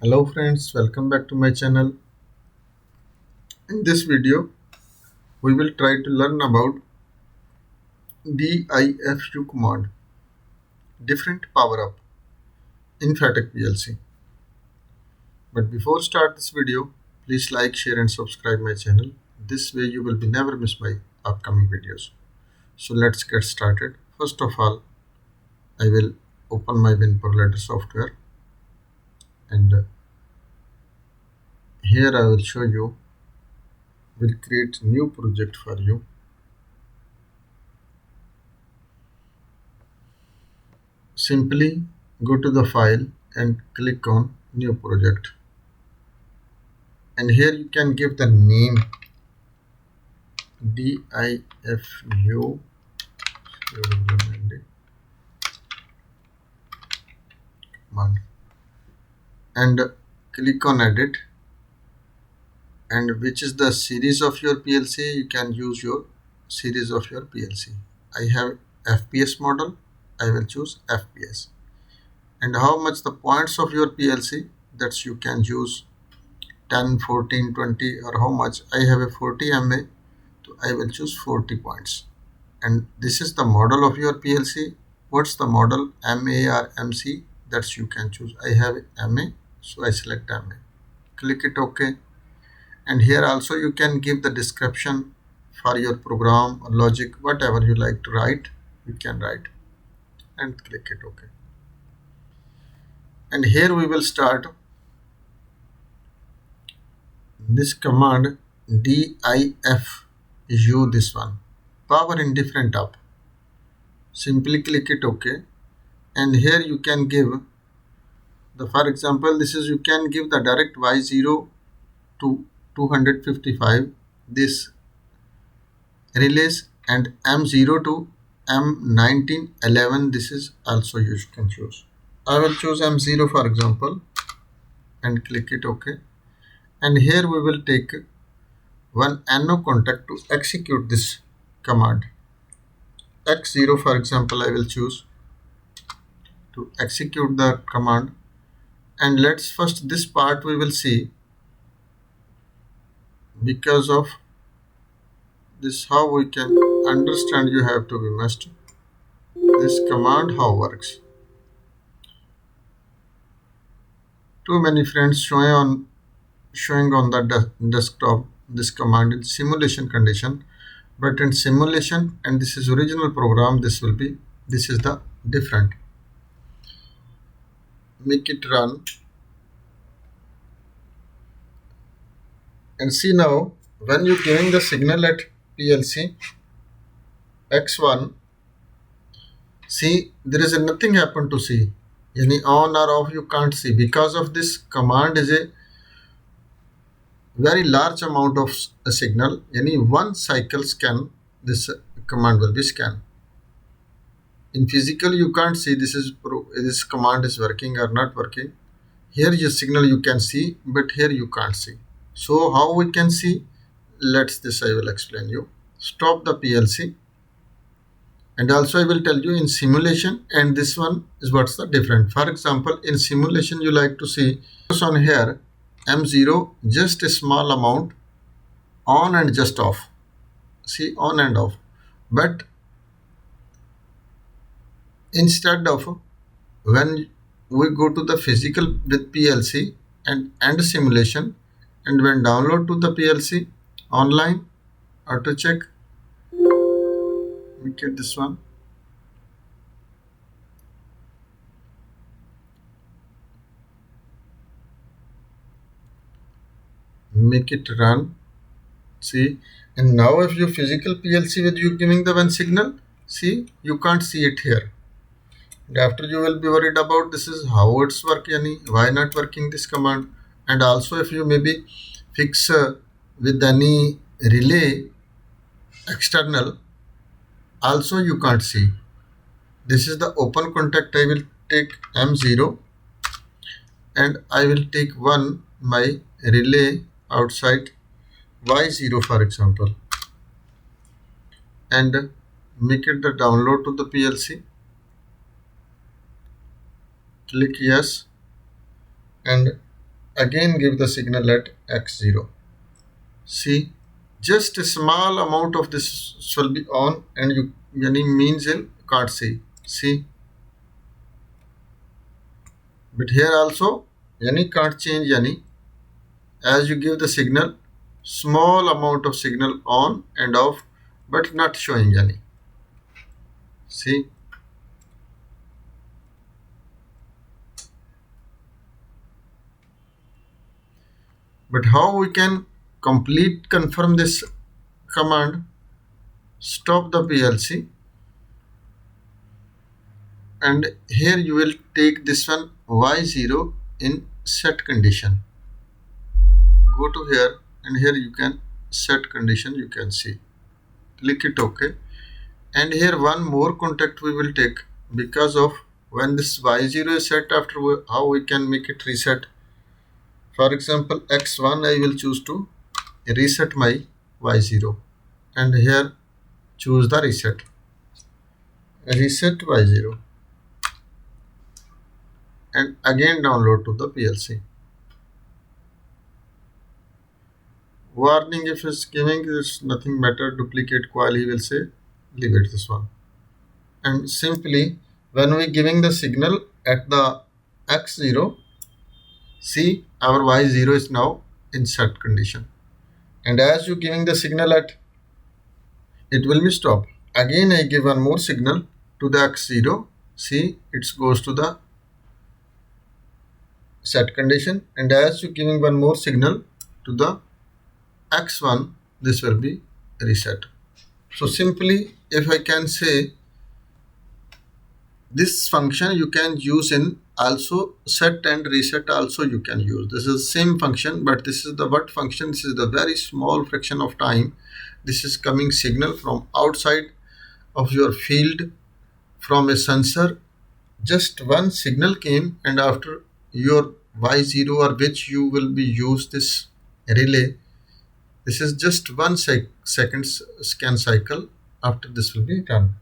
Hello friends, welcome back to my channel. In this video, we will try to learn about DIFU command, different power up in Fatek PLC. But before start this video, please like, share and subscribe my channel. This way you will be never miss my upcoming videos. So let's get started. First of all, I will open my WinProvider software and here I will show you, will create new project for you. Simply go to the file and click on new project, and here you can give the name DIFU command and click on edit, and which is the series of your PLC. You can use your series of your PLC. I have FPS model, I will choose FPS. And how much the points of your PLC, that you can use 10, 14, 20, or how much. I have a 40 MA, so I will choose 40 points. And this is the model of your PLC. What's the model, MA or MC, that you can choose. I have MA, so I select MA. Click it OK. And here also you can give the description for your program or logic, whatever you like to write, you can write and click it OK. And here we will start this command DIFU, this one, power indifferent up. Simply click it OK. And here you can give the, for example, this is, you can give the direct Y0 to 255, this relays, and M0 to M1911, this is also you can choose. I will choose M0 for example and click it OK. And here we will take one NO contact to execute this command. X0 for example I will choose to execute the command. And let's first this part we will see, because of this how we can understand, you have to be master this command how works. Too many friends showing on the desktop this command in simulation condition, but in simulation, and this is original program, this will be, this is the different. Make it run and see now when you giving the signal at PLC X1, see there is nothing happen to see, any on or off you can't see, because of this command is a very large amount of a signal, any one cycle scan, this command will be scanned. In physical you can't see this command is working or not working. Here your signal you can see, but here you can't see. So how we can see, let's this I will explain you. Stop the PLC, and also I will tell you in simulation and this one is what's the different. For example, in simulation you like to see on here M0 just a small amount on and just off, see on and off. But instead of, when we go to the physical with PLC and end simulation, and when download to the PLC online auto check, we get this one. Make it run, see. And now if you physical PLC with you giving the one signal, see you can't see it here. And after you will be worried about this is how it's working, why not working this command. And also if you maybe fix with any relay external, also you can't see. This is the open contact. I will take M0 and I will take one my relay outside Y0 for example, and make it the download to the PLC. Click yes, and again give the signal at x0. See, just a small amount of this will be on and you yani means you can't see. See, but here also yani can't change yani. As you give the signal, small amount of signal on and off, but not showing any. See, but how we can confirm this command? Stop the PLC, and here you will take this one y0 in set condition. Go to here, and here you can set condition. You can see, click it OK, and here one more contact we will take, because of when this y0 is set, after how we can make it reset. For example, x1 I will choose to reset my y0, and here choose the reset y0, and again download to the PLC. Warning, if it's giving this nothing matter, duplicate coil, he will say leave it this one. And simply when we giving the signal at the x0, see our y0 is now in set condition, and as you giving the signal at, it will be stop. Again I give one more signal to the x0, see it goes to the set condition, and as you giving one more signal to the x1, this will be reset. So simply, if I can say, this function you can use in also set and reset also you can use. This is the same function, but this is the what function? This is the very small fraction of time. This is coming signal from outside of your field from a sensor. Just one signal came, and after your y0, or which you will be use this relay, this is just 1 second scan cycle. After this will be done.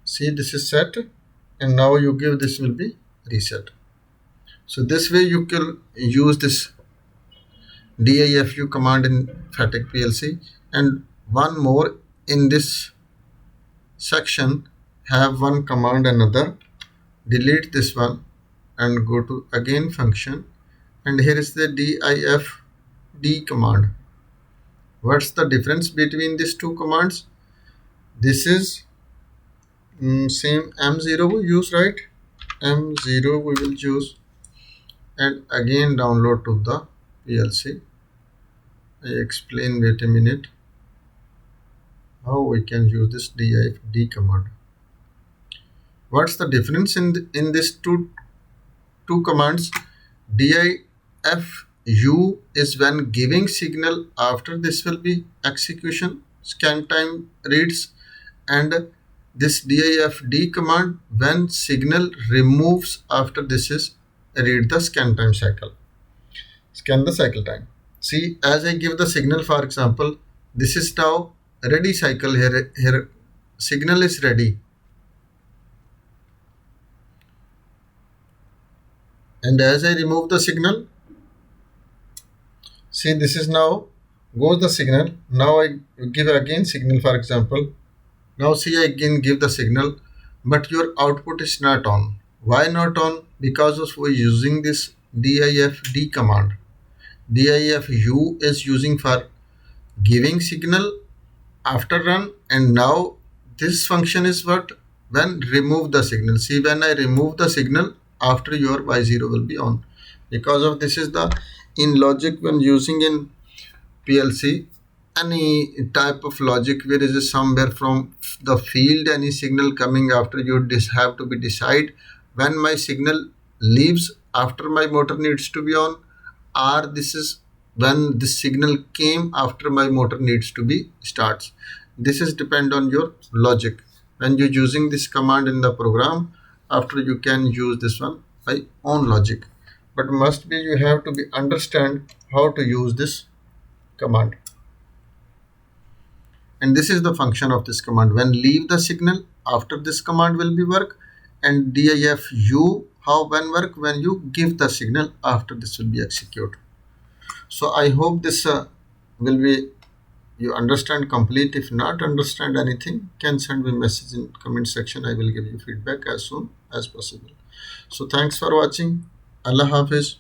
See, this is set, and now you give this will be reset. So this way you can use this DIFU command in Fatek PLC. And one more in this section, have one command another, delete this one and go to again function, and here is the DIFD command. What's the difference between these two commands? This is same M0 we use, right? M0 we will choose, and again download to the PLC. I explain, wait a minute, how we can use this DIFD command. What's the difference in these two commands? DIFU is when giving signal, after this will be execution, scan time reads, and this DIFD command when signal removes, after this is read the scan time cycle, scan the cycle time. See, as I give the signal, for example, this is now ready cycle. Here signal is ready, and as I remove the signal, see this is now goes the signal. Now I give again signal, for example. Now see, I again give the signal, but your output is not on. Why not on? Because of we're using this DIFD command. DIFU is using for giving signal after run, and now this function is what? When remove the signal. See, when I remove the signal, after your y0 will be on. Because of this is the in logic when using in PLC, any type of logic where is somewhere from the field any signal coming, after you have to be decide when my signal leaves after my motor needs to be on, or this is when this signal came after my motor needs to be starts. This is depend on your logic. When you're using this command in the program, after you can use this one by own logic, but must be you have to be understand how to use this command. And this is the function of this command. When leave the signal, after this command will be work, and DIFU, how when work when you give the signal after this will be executed. So I hope this will be you understand complete. If not understand anything, can send me message in comment section. I will give you feedback as soon as possible. So thanks for watching. Allah Hafiz.